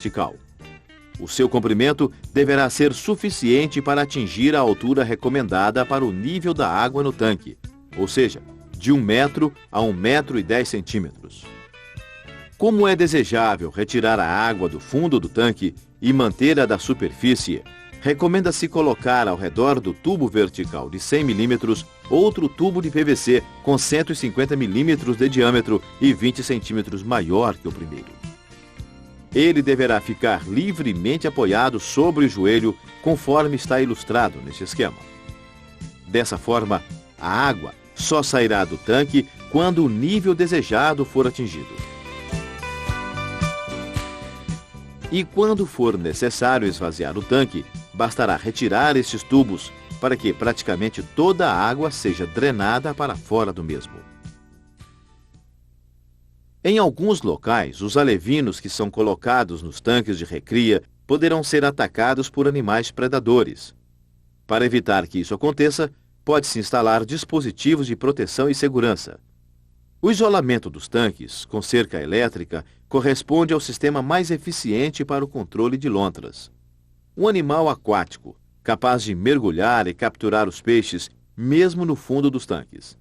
vertical. O seu comprimento deverá ser suficiente para atingir a altura recomendada para o nível da água no tanque, ou seja, de 1 metro a 1,10 metros. Como é desejável retirar a água do fundo do tanque e manter-a da superfície, recomenda-se colocar ao redor do tubo vertical de 100 milímetros outro tubo de PVC com 150 milímetros de diâmetro e 20 centímetros maior que o primeiro. Ele deverá ficar livremente apoiado sobre o joelho, conforme está ilustrado neste esquema. Dessa forma, a água só sairá do tanque quando o nível desejado for atingido. E quando for necessário esvaziar o tanque, bastará retirar estes tubos para que praticamente toda a água seja drenada para fora do mesmo. Em alguns locais, os alevinos que são colocados nos tanques de recria poderão ser atacados por animais predadores. Para evitar que isso aconteça, pode-se instalar dispositivos de proteção e segurança. O isolamento dos tanques, com cerca elétrica, corresponde ao sistema mais eficiente para o controle de lontras. Um animal aquático, capaz de mergulhar e capturar os peixes, mesmo no fundo dos tanques.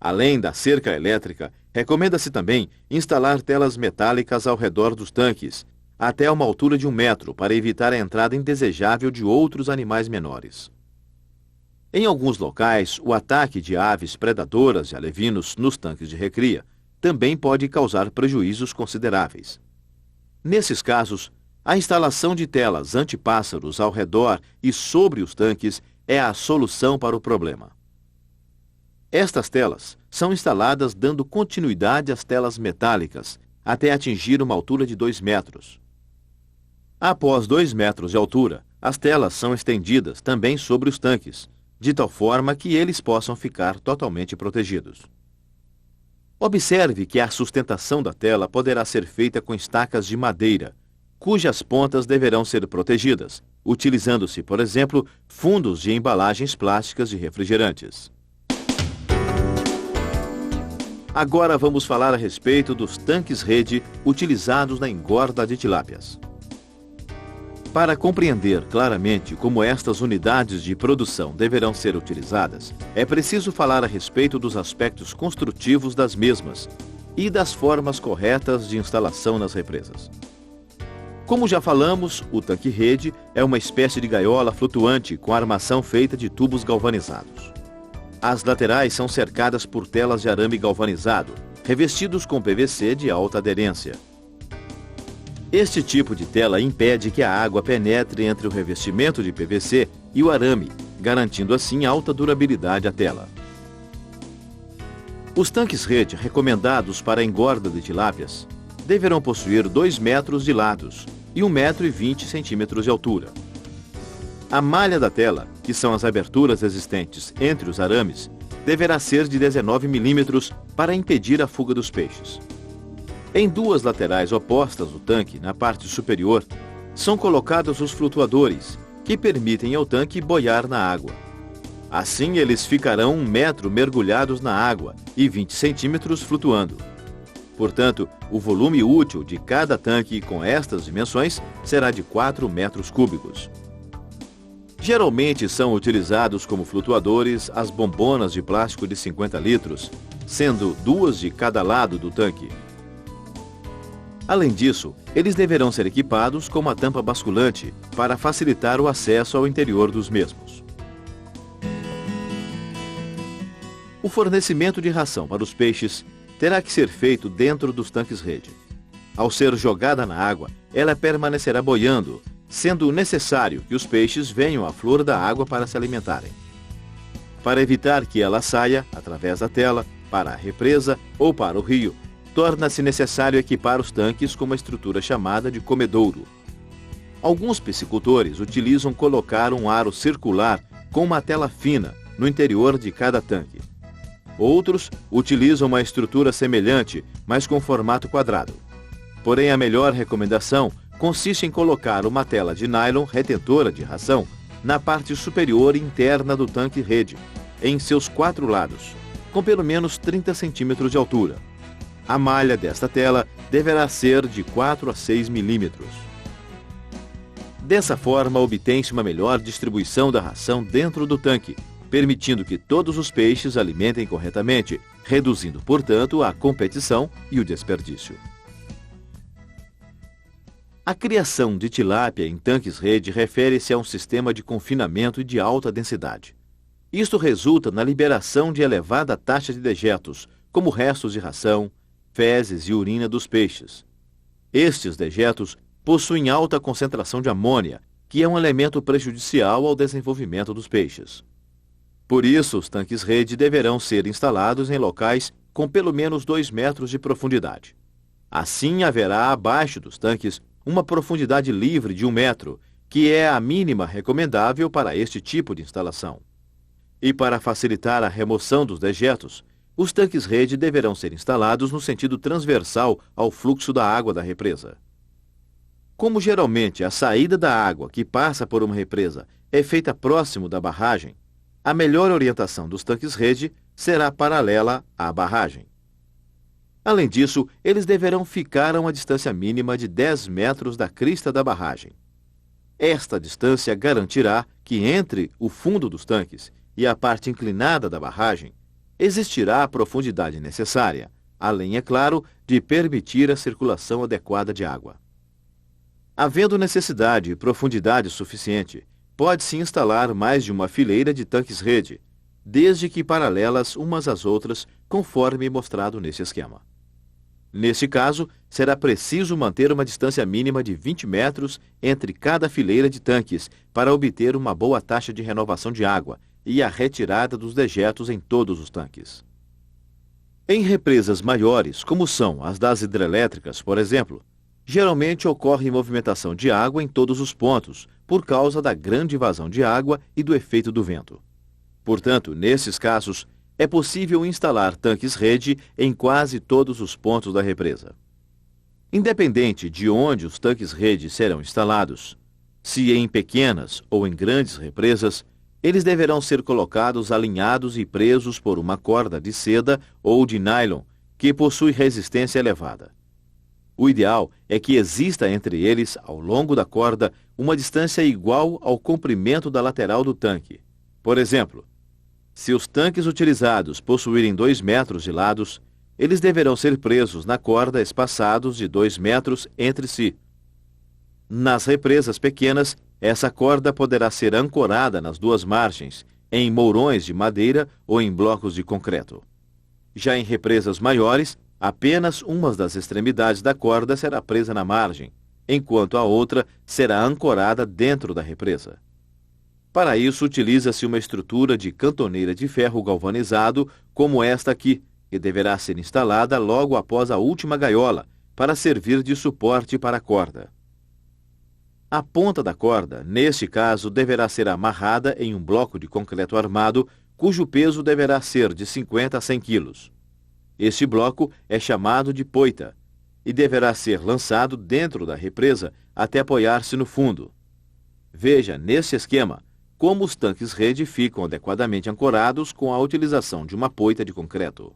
Além da cerca elétrica, recomenda-se também instalar telas metálicas ao redor dos tanques, até uma altura de 1 metro, para evitar a entrada indesejável de outros animais menores. Em alguns locais, o ataque de aves predadoras e alevinos nos tanques de recria também pode causar prejuízos consideráveis. Nesses casos, a instalação de telas antipássaros ao redor e sobre os tanques é a solução para o problema. Estas telas são instaladas dando continuidade às telas metálicas até atingir uma altura de 2 metros. Após 2 metros de altura, as telas são estendidas também sobre os tanques, de tal forma que eles possam ficar totalmente protegidos. Observe que a sustentação da tela poderá ser feita com estacas de madeira, cujas pontas deverão ser protegidas, utilizando-se, por exemplo, fundos de embalagens plásticas de refrigerantes. Agora vamos falar a respeito dos tanques-rede utilizados na engorda de tilápias. Para compreender claramente como estas unidades de produção deverão ser utilizadas, é preciso falar a respeito dos aspectos construtivos das mesmas e das formas corretas de instalação nas represas. Como já falamos, o tanque-rede é uma espécie de gaiola flutuante com armação feita de tubos galvanizados. As laterais são cercadas por telas de arame galvanizado, revestidos com PVC de alta aderência. Este tipo de tela impede que a água penetre entre o revestimento de PVC e o arame, garantindo assim alta durabilidade à tela. Os tanques-rede recomendados para a engorda de tilápias deverão possuir 2 metros de lados e 1,20 metros de altura. A malha da tela, que são as aberturas existentes entre os arames, deverá ser de 19 milímetros para impedir a fuga dos peixes. Em 2 laterais opostas do tanque, na parte superior, são colocados os flutuadores, que permitem ao tanque boiar na água. Assim, eles ficarão 1 metro mergulhados na água e 20 centímetros flutuando. Portanto, o volume útil de cada tanque com estas dimensões será de 4 metros cúbicos. Geralmente são utilizados como flutuadores as bombonas de plástico de 50 litros, sendo 2 de cada lado do tanque. Além disso, eles deverão ser equipados com uma tampa basculante para facilitar o acesso ao interior dos mesmos. O fornecimento de ração para os peixes terá que ser feito dentro dos tanques-rede. Ao ser jogada na água, ela permanecerá boiando, sendo necessário que os peixes venham à flor da água para se alimentarem. Para evitar que ela saia, através da tela, para a represa ou para o rio, torna-se necessário equipar os tanques com uma estrutura chamada de comedouro. Alguns piscicultores utilizam colocar um aro circular com uma tela fina no interior de cada tanque. Outros utilizam uma estrutura semelhante, mas com formato quadrado. Porém, a melhor recomendação consiste em colocar uma tela de nylon retentora de ração na parte superior interna do tanque-rede, em seus 4 lados, com pelo menos 30 centímetros de altura. A malha desta tela deverá ser de 4 a 6 milímetros. Dessa forma, obtém-se uma melhor distribuição da ração dentro do tanque, permitindo que todos os peixes alimentem corretamente, reduzindo, portanto, a competição e o desperdício. A criação de tilápia em tanques-rede refere-se a um sistema de confinamento e de alta densidade. Isto resulta na liberação de elevada taxa de dejetos, como restos de ração, fezes e urina dos peixes. Estes dejetos possuem alta concentração de amônia, que é um elemento prejudicial ao desenvolvimento dos peixes. Por isso, os tanques-rede deverão ser instalados em locais com pelo menos 2 metros de profundidade. Assim, haverá abaixo dos tanques uma profundidade livre de 1 metro, que é a mínima recomendável para este tipo de instalação. E para facilitar a remoção dos dejetos, os tanques-rede deverão ser instalados no sentido transversal ao fluxo da água da represa. Como geralmente a saída da água que passa por uma represa é feita próximo da barragem, a melhor orientação dos tanques-rede será paralela à barragem. Além disso, eles deverão ficar a uma distância mínima de 10 metros da crista da barragem. Esta distância garantirá que entre o fundo dos tanques e a parte inclinada da barragem existirá a profundidade necessária, além, é claro, de permitir a circulação adequada de água. Havendo necessidade e profundidade suficiente, pode-se instalar mais de uma fileira de tanques-rede, desde que paralelas umas às outras, conforme mostrado nesse esquema. Neste caso, será preciso manter uma distância mínima de 20 metros entre cada fileira de tanques para obter uma boa taxa de renovação de água e a retirada dos dejetos em todos os tanques. Em represas maiores, como são as das hidrelétricas, por exemplo, geralmente ocorre movimentação de água em todos os pontos, por causa da grande vazão de água e do efeito do vento. Portanto, nesses casos, é possível instalar tanques-rede em quase todos os pontos da represa. Independente de onde os tanques-rede serão instalados, se em pequenas ou em grandes represas, eles deverão ser colocados alinhados e presos por uma corda de seda ou de nylon que possui resistência elevada. O ideal é que exista entre eles, ao longo da corda, uma distância igual ao comprimento da lateral do tanque. Por exemplo, se os tanques utilizados possuírem 2 metros de lados, eles deverão ser presos na corda espaçados de 2 metros entre si. Nas represas pequenas, essa corda poderá ser ancorada nas 2 margens, em mourões de madeira ou em blocos de concreto. Já em represas maiores, apenas uma das extremidades da corda será presa na margem, enquanto a outra será ancorada dentro da represa. Para isso, utiliza-se uma estrutura de cantoneira de ferro galvanizado, como esta aqui, que deverá ser instalada logo após a última gaiola, para servir de suporte para a corda. A ponta da corda, neste caso, deverá ser amarrada em um bloco de concreto armado, cujo peso deverá ser de 50 a 100 quilos. Este bloco é chamado de poita e deverá ser lançado dentro da represa até apoiar-se no fundo. Veja, neste esquema, como os tanques-rede ficam adequadamente ancorados com a utilização de uma poita de concreto.